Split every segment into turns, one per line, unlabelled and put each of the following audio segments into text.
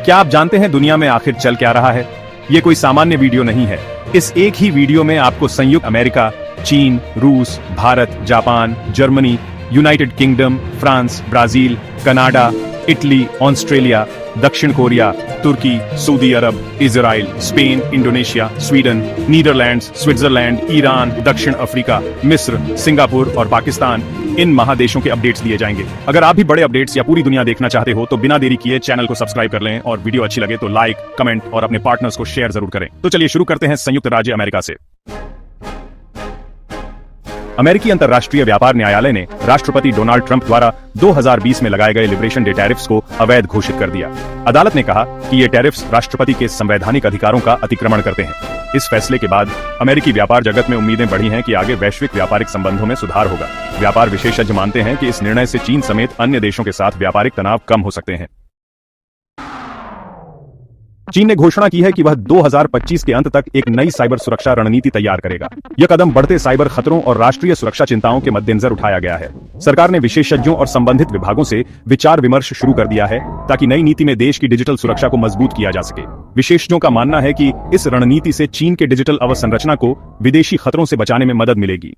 क्या आप जानते हैं दुनिया में आखिर चल क्या रहा है? ये कोई सामान्य वीडियो नहीं है। इस एक ही वीडियो में आपको संयुक्त अमेरिका, चीन, रूस, Bharat, Japan, Germany, United Kingdom, France, Brazil, Canada, Italy, Australia, दक्षिण कोरिया, तुर्की, सऊदी अरब, Israel, Spain, Indonesia, Sweden, Netherlands, Switzerland, Iran, दक्षिण अफ्रीका, मिस्र, सिंगापुर और पाकिस्तान, इन महादेशों के अपडेट्स दिए जाएंगे। अगर आप भी बड़े अपडेट्स या पूरी दुनिया देखना चाहते हो तो बिना देरी किए चैनल को सब्सक्राइब कर लें और वीडियो अच्छी लगे तो लाइक, कमेंट और अपने पार्टनर्स को शेयर जरूर करें। तो चलिए शुरू करते हैं संयुक्त राज्य अमेरिका से। अमेरिकी अंतर्राष्ट्रीय व्यापार न्यायालय ने राष्ट्रपति डोनाल्ड ट्रंप द्वारा 2020 में लगाए गए लिबरेशन डे टैरिफ्स को अवैध घोषित कर दिया। अदालत ने कहा कि ये टैरिफ्स राष्ट्रपति के संवैधानिक अधिकारों का अतिक्रमण करते हैं। इस फैसले के बाद अमेरिकी व्यापार जगत में उम्मीदें बढ़ी हैं कि आगे वैश्विक व्यापारिक संबंधों में सुधार होगा। व्यापार विशेषज्ञ मानते हैं कि इस निर्णय से चीन समेत अन्य देशों के साथ व्यापारिक तनाव कम हो सकते हैं। चीन ने घोषणा की है कि वह 2025 के अंत तक एक नई साइबर सुरक्षा रणनीति तैयार करेगा। यह कदम बढ़ते साइबर खतरों और राष्ट्रीय सुरक्षा चिंताओं के मद्देनजर उठाया गया है। सरकार ने विशेषज्ञों और संबंधित विभागों से विचार विमर्श शुरू कर दिया है ताकि नई नीति में देश की डिजिटल सुरक्षा को मजबूत किया जा सके। विशेषज्ञों का मानना है कि इस रणनीति से चीन के डिजिटल अवसंरचना को विदेशी खतरों से बचाने में मदद मिलेगी।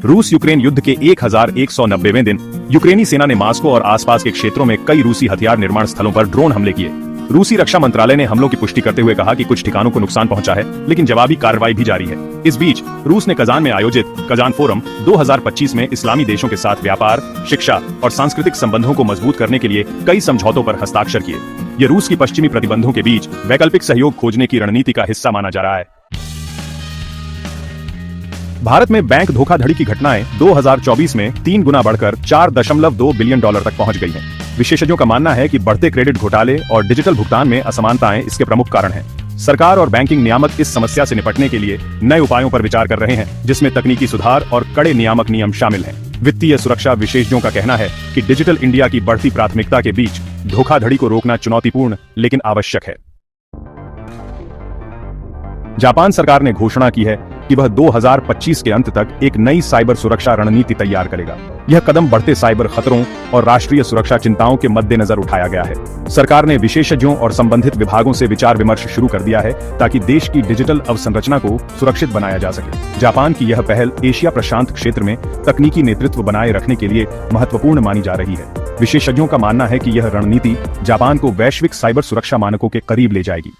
रूस यूक्रेन युद्ध के 1190वें दिन यूक्रेनी सेना ने मॉस्को और आसपास के क्षेत्रों में कई रूसी हथियार निर्माण स्थलों पर ड्रोन हमले किए। रूसी रक्षा मंत्रालय ने हमलों की पुष्टि करते हुए कहा कि कुछ ठिकानों को नुकसान पहुंचा है, लेकिन जवाबी कार्रवाई भी जारी है। इस बीच रूस ने कजान में आयोजित कजान फोरम 2025 में इस्लामी देशों के साथ व्यापार, शिक्षा और सांस्कृतिक संबंधों को मजबूत करने के लिए कई समझौतों पर हस्ताक्षर किए। ये रूस की पश्चिमी प्रतिबंधों के बीच वैकल्पिक सहयोग खोजने की रणनीति का हिस्सा माना जा रहा है। भारत में बैंक धोखाधड़ी की घटनाएं 2024 में 3 गुना बढ़कर $4.2 बिलियन तक पहुंच गई हैं। विशेषज्ञों का मानना है कि बढ़ते क्रेडिट घोटाले और डिजिटल भुगतान में असमानताएं इसके प्रमुख कारण हैं। सरकार और बैंकिंग नियामक इस समस्या से निपटने के लिए नए उपायों पर विचार कर रहे हैं, जिसमें तकनीकी सुधार और कड़े नियामक नियम शामिल हैं। वित्तीय सुरक्षा विशेषज्ञों का कहना है कि डिजिटल इंडिया की बढ़ती प्राथमिकता के बीच धोखाधड़ी को रोकना चुनौतीपूर्ण लेकिन आवश्यक है। जापान सरकार ने घोषणा की है कि वह 2025 के अंत तक एक नई साइबर सुरक्षा रणनीति तैयार करेगा। यह कदम बढ़ते साइबर खतरों और राष्ट्रीय सुरक्षा चिंताओं के मद्देनजर उठाया गया है। सरकार ने विशेषज्ञों और संबंधित विभागों से विचार विमर्श शुरू कर दिया है ताकि देश की डिजिटल अवसंरचना को सुरक्षित बनाया जा सके। जापान की यह पहल एशिया प्रशांत क्षेत्र में तकनीकी नेतृत्व बनाए रखने के लिए महत्वपूर्ण मानी जा रही है। विशेषज्ञों का मानना है कि यह रणनीति जापान को वैश्विक साइबर सुरक्षा मानकों के करीब ले जाएगी।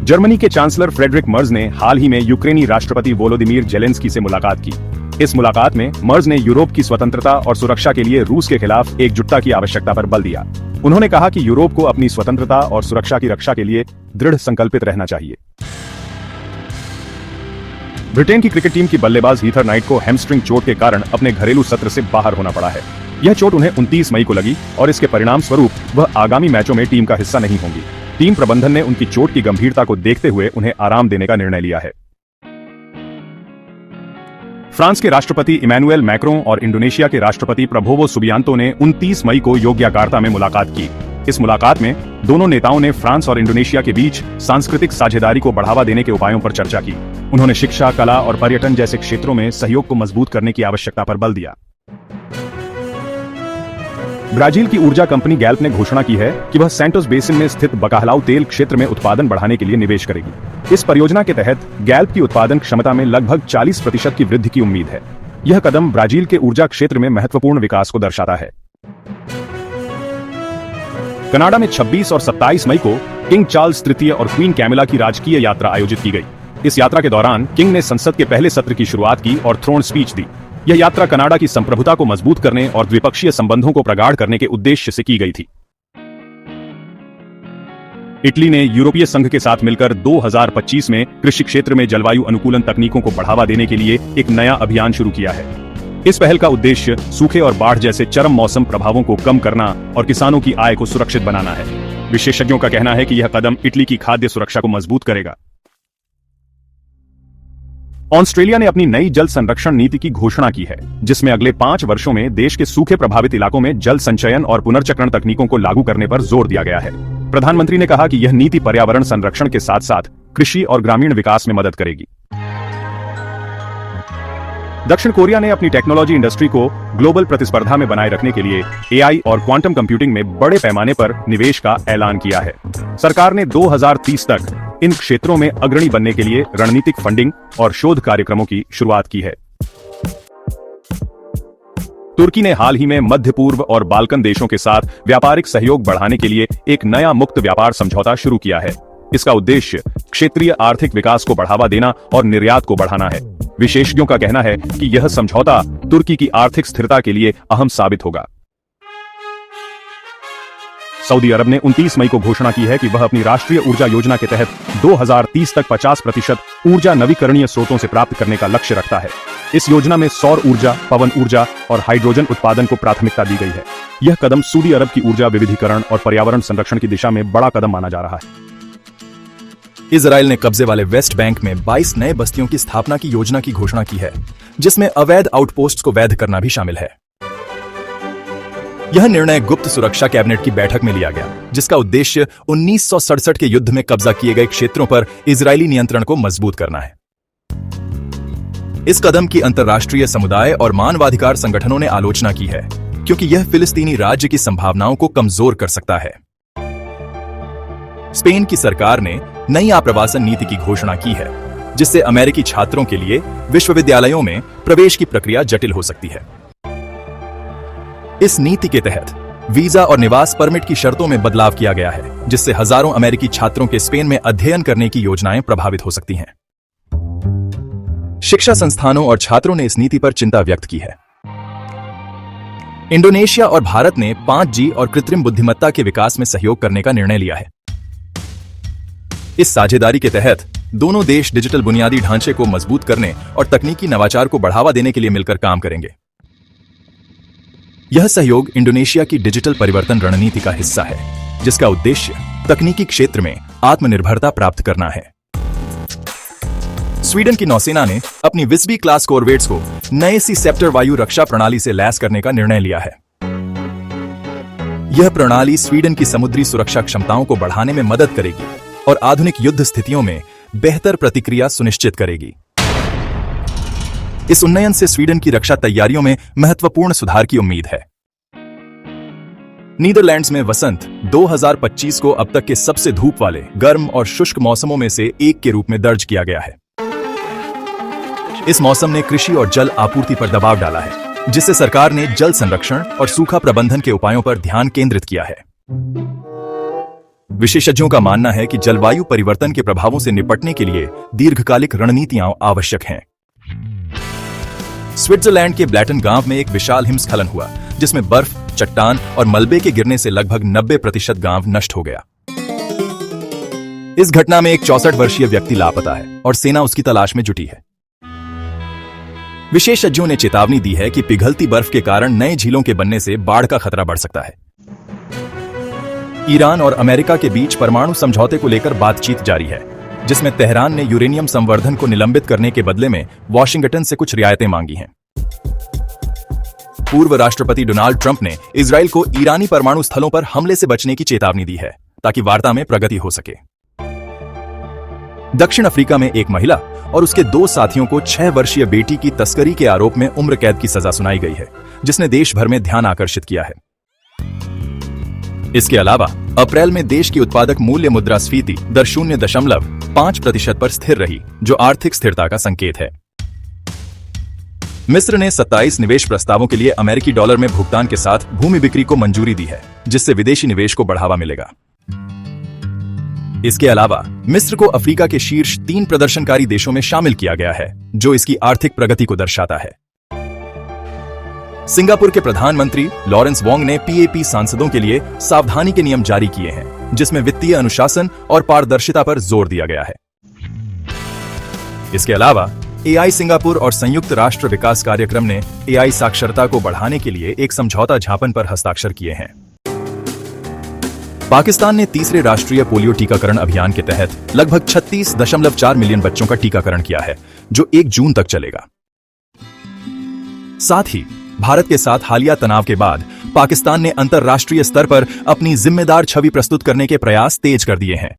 जर्मनी के चांसलर फ्रेडरिक मर्ज ने हाल ही में यूक्रेनी राष्ट्रपति वोलोदिमीर जेलेंस्की से मुलाकात की। इस मुलाकात में मर्ज ने यूरोप की स्वतंत्रता और सुरक्षा के लिए रूस के खिलाफ एकजुटता की आवश्यकता पर बल दिया। उन्होंने कहा कि यूरोप को अपनी स्वतंत्रता और सुरक्षा की रक्षा के लिए दृढ़ संकल्पित रहना चाहिए। ब्रिटेन की क्रिकेट टीम की बल्लेबाज हीथर नाइट को हैमस्ट्रिंग चोट के कारण अपने घरेलू सत्र से बाहर होना पड़ा है। यह चोट उन्हें 29 मई को लगी और इसके परिणाम स्वरूप वह आगामी मैचों में टीम का हिस्सा नहीं होंगी। टीम प्रबंधन ने उनकी चोट की गंभीरता को देखते हुए उन्हें आराम देने का निर्णय लिया है। फ्रांस के राष्ट्रपति इमैनुएल मैक्रों और इंडोनेशिया के राष्ट्रपति प्रबोवो सुबियांतो ने 29 मई को योग्याकार्ता में मुलाकात की। इस मुलाकात में दोनों नेताओं ने फ्रांस और इंडोनेशिया के बीच सांस्कृतिक साझेदारी को बढ़ावा देने के उपायों पर चर्चा की। उन्होंने शिक्षा, कला और पर्यटन जैसे क्षेत्रों में सहयोग को मजबूत करने की आवश्यकता पर बल दिया। ब्राजील की ऊर्जा कंपनी गैल्प ने घोषणा की है कि वह सैंटोस बेसिन में स्थित बकाहलाऊ तेल क्षेत्र में उत्पादन बढ़ाने के लिए निवेश करेगी। इस परियोजना के तहत गैल्प की उत्पादन क्षमता में लगभग 40% की वृद्धि की उम्मीद है। यह कदम ब्राजील के ऊर्जा क्षेत्र में महत्वपूर्ण विकास को दर्शाता है। कनाडा में 26 और 27 मई को किंग चार्ल्स तृतीय और क्वीन कैमिला की राजकीय यात्रा आयोजित की गई। इस यात्रा के दौरान किंग ने संसद के पहले सत्र की शुरुआत की और थ्रोन स्पीच दी। यह यात्रा कनाडा की संप्रभुता को मजबूत करने और द्विपक्षीय संबंधों को प्रगाढ़ करने के उद्देश्य से की गई थी। इटली ने यूरोपीय संघ के साथ मिलकर 2025 में कृषि क्षेत्र में जलवायु अनुकूलन तकनीकों को बढ़ावा देने के लिए एक नया अभियान शुरू किया है। इस पहल का उद्देश्य सूखे और बाढ़ जैसे चरम मौसम प्रभावों को कम करना और किसानों की आय को सुरक्षित बनाना है। विशेषज्ञों का कहना है कि यह कदम इटली की खाद्य सुरक्षा को मजबूत करेगा। ऑस्ट्रेलिया ने अपनी नई जल संरक्षण नीति की घोषणा की है, जिसमें अगले 5 वर्षों में देश के सूखे प्रभावित इलाकों में जल संचयन और पुनर्चक्रण तकनीकों को लागू करने पर जोर दिया गया है। प्रधानमंत्री ने कहा कि यह नीति पर्यावरण संरक्षण के साथ साथ कृषि और ग्रामीण विकास में मदद करेगी। दक्षिण कोरिया ने अपनी टेक्नोलॉजी इंडस्ट्री को ग्लोबल प्रतिस्पर्धा में बनाए रखने के लिए एआई और क्वांटम कंप्यूटिंग में बड़े पैमाने पर निवेश का ऐलान किया है। सरकार ने 2030 तक इन क्षेत्रों में अग्रणी बनने के लिए रणनीतिक फंडिंग और शोध कार्यक्रमों की शुरुआत की है। तुर्की ने हाल ही में मध्य पूर्व और बाल्कन देशों के साथ व्यापारिक सहयोग बढ़ाने के लिए एक नया मुक्त व्यापार समझौता शुरू किया है। इसका उद्देश्य क्षेत्रीय आर्थिक विकास को बढ़ावा देना और निर्यात को बढ़ाना है। विशेषज्ञों का कहना है कि यह समझौता तुर्की की आर्थिक स्थिरता के लिए अहम साबित होगा। सऊदी अरब ने 29 मई को घोषणा की है कि वह अपनी राष्ट्रीय ऊर्जा योजना के तहत 2030 तक 50% ऊर्जा नवीकरणीय स्रोतों से प्राप्त करने का लक्ष्य रखता है। इस योजना में सौर ऊर्जा, पवन ऊर्जा और हाइड्रोजन उत्पादन को प्राथमिकता दी गई है। यह कदम सऊदी अरब की ऊर्जा विविधीकरण और पर्यावरण संरक्षण की दिशा में बड़ा कदम माना जा रहा है।
इजराइल ने कब्जे वाले वेस्ट बैंक में 22 नए बस्तियों की स्थापना की योजना की घोषणा की है, जिसमें अवैध आउटपोस्ट को वैध करना भी शामिल है। यह निर्णय गुप्त सुरक्षा कैबिनेट की बैठक में लिया गया, जिसका उद्देश्य 1967 के युद्ध में कब्जा किए गए क्षेत्रों पर इजरायली नियंत्रण को मजबूत करना है। इस कदम की अंतर्राष्ट्रीय समुदाय और मानवाधिकार संगठनों ने आलोचना की है, क्योंकि यह फिलिस्तीनी राज्य की संभावनाओं को कमजोर कर सकता है। स्पेन की सरकार ने नई आप्रवासन नीति की घोषणा की है, जिससे अमेरिकी छात्रों के लिए विश्वविद्यालयों में प्रवेश की प्रक्रिया जटिल हो सकती है। इस नीति के tहत वीजा और निवास परमिट की शर्तों में बदलाव किया गया है, जिससे हजारों अमेरिकी छात्रों के स्पेन में अध्ययन करने की योजनाएं प्रभावित हो सकती हैं। शिक्षा संस्थानों और छात्रों ने इस नीति पर चिंता व्यक्त की है। इंडोनेशिया और भारत ने 5G और कृत्रिम बुद्धिमत्ता के विकास में सहयोग करने का निर्णय लिया है। इस साझेदारी के तहत दोनों देश डिजिटल बुनियादी ढांचे को मजबूत करने और तकनीकी नवाचार को बढ़ावा देने के लिए मिलकर काम करेंगे। यह सहयोग इंडोनेशिया की डिजिटल परिवर्तन रणनीति का हिस्सा है, जिसका उद्देश्य तकनीकी क्षेत्र में आत्मनिर्भरता प्राप्त करना है। स्वीडन की नौसेना ने अपनी विस्बी क्लास कॉर्वेट्स को नए सी सेप्टर वायु रक्षा प्रणाली से लैस करने का निर्णय लिया है। यह प्रणाली स्वीडन की समुद्री सुरक्षा क्षमताओं को बढ़ाने में मदद करेगी और आधुनिक युद्ध स्थितियों में बेहतर प्रतिक्रिया सुनिश्चित करेगी। इस उन्नयन से स्वीडन की रक्षा तैयारियों में महत्वपूर्ण सुधार की उम्मीद है। नीदरलैंड्स में वसंत 2025 को अब तक के सबसे धूप वाले, गर्म और शुष्क मौसमों में से एक के रूप में दर्ज किया गया है। इस मौसम ने कृषि और जल आपूर्ति पर दबाव डाला है, जिससे सरकार ने जल संरक्षण और सूखा प्रबंधन के उपायों पर ध्यान केंद्रित किया है। विशेषज्ञों का मानना है कि जलवायु परिवर्तन के प्रभावों से निपटने के लिए दीर्घकालिक रणनीतियां आवश्यक हैं। स्विट्जरलैंड के ब्लैटन गांव में एक विशाल हिमस्खलन हुआ, जिसमें बर्फ, चट्टान और मलबे के गिरने से लगभग 90% गांव नष्ट हो गया। इस घटना में एक 64 वर्षीय व्यक्ति लापता है और सेना उसकी तलाश में जुटी है। विशेषज्ञों ने चेतावनी दी है कि पिघलती बर्फ के कारण नए झीलों के बनने से बाढ़ का खतरा बढ़ सकता है। ईरान और अमेरिका के बीच परमाणु समझौते को लेकर बातचीत जारी है, जिसमें तेहरान ने यूरेनियम संवर्धन को निलंबित करने के बदले में वॉशिंगटन से कुछ रियायतें मांगी हैं। पूर्व राष्ट्रपति डोनाल्ड ट्रंप ने इजराइल को ईरानी परमाणु स्थलों पर हमले से बचने की चेतावनी दी है, ताकि वार्ता में प्रगति हो सके। दक्षिण अफ्रीका में एक महिला और उसके 2 साथियों को 6 वर्षीय बेटी की तस्करी के आरोप में उम्र कैद की सजा सुनाई गई है, जिसने देश भर में ध्यान आकर्षित किया है। इसके अलावा अप्रैल में देश की उत्पादक मूल्य मुद्रास्फीति दर 0.5% पर स्थिर रही, जो आर्थिक स्थिरता का संकेत है। मिस्र ने 27 निवेश प्रस्तावों के लिए अमेरिकी डॉलर में भुगतान के साथ भूमि बिक्री को मंजूरी दी है, जिससे विदेशी निवेश को बढ़ावा मिलेगा। इसके अलावा मिस्र को अफ्रीका के शीर्ष 3 प्रदर्शनकारी देशों में शामिल किया गया है, जो इसकी आर्थिक प्रगति को दर्शाता है। सिंगापुर के प्रधानमंत्री लॉरेंस वोंग ने PAP सांसदों के लिए सावधानी के नियम जारी किए हैं, जिसमें वित्तीय अनुशासन और पारदर्शिता पर जोर दिया गया है। इसके अलावा AI सिंगापुर और संयुक्त राष्ट्र विकास कार्यक्रम ने AI साक्षरता को बढ़ाने के लिए एक समझौता ज्ञापन पर हस्ताक्षर किए हैं। पाकिस्तान ने तीसरे राष्ट्रीय पोलियो टीकाकरण अभियान के तहत लगभग 36.4 मिलियन बच्चों का टीकाकरण किया है, जो 1 जून तक चलेगा। साथ ही भारत के साथ हालिया तनाव के बाद पाकिस्तान ने अंतर्राष्ट्रीय स्तर पर अपनी जिम्मेदार छवि प्रस्तुत करने के प्रयास तेज कर दिए हैं।